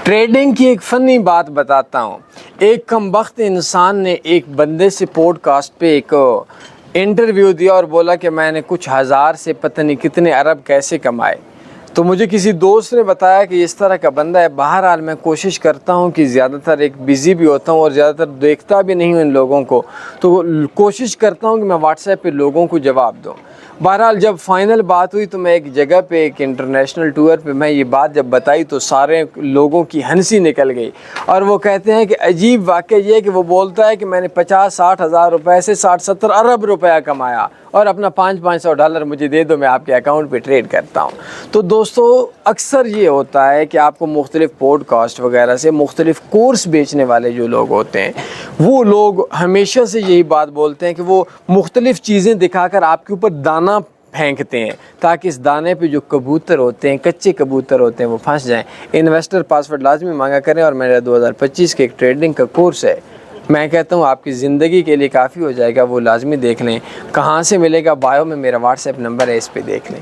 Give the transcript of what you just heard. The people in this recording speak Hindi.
ट्रेडिंग की एक फ़नी बात बताता हूँ। एक कमबख्त इंसान ने एक बंदे से पॉडकास्ट पे एक इंटरव्यू दिया और बोला कि मैंने कुछ हज़ार से पता नहीं कितने अरब कैसे कमाए। तो मुझे किसी दोस्त ने बताया कि इस तरह का बंदा है। बहरहाल मैं कोशिश करता हूँ कि ज़्यादातर एक बिज़ी भी होता हूँ और ज़्यादातर देखता भी नहीं हूँ इन लोगों को, तो कोशिश करता हूँ कि मैं व्हाट्सएप पे लोगों को जवाब दूँ। बहरहाल जब फाइनल बात हुई तो मैं एक जगह पे एक इंटरनेशनल टूर पे मैं ये बात जब बताई तो सारे लोगों की हंसी निकल गई और वो कहते हैं कि अजीब वाक़या ये है कि वो बोलता है कि मैंने 50-60 हज़ार रुपये से 60-70 अरब रुपया कमाया और अपना $500 मुझे दे दो, मैं आपके अकाउंट पे ट्रेड करता हूँ। तो दोस्तों अक्सर ये होता है कि आपको मुख्तलिफ़ पॉडकास्ट वगैरह से मुख्तलिफ़ कोर्स बेचने वाले जो लोग होते हैं वो लोग हमेशा से यही बात बोलते हैं कि वो मुख्तलिफ़ चीज़ें दिखाकर आपके ऊपर दाना फेंकते हैं ताकि इस दाने पे जो कबूतर होते हैं, कच्चे कबूतर होते हैं, वो फंस जाएं। इन्वेस्टर पासवर्ड लाजमी मांगा करें और मेरा 2025 के एक ट्रेडिंग का कोर्स है, मैं कहता हूँ आपकी ज़िंदगी के लिए काफ़ी हो जाएगा, वो लाजमी देख लें। कहाँ से मिलेगा? बायो में मेरा व्हाट्सएप नंबर है, इस पे देख लें।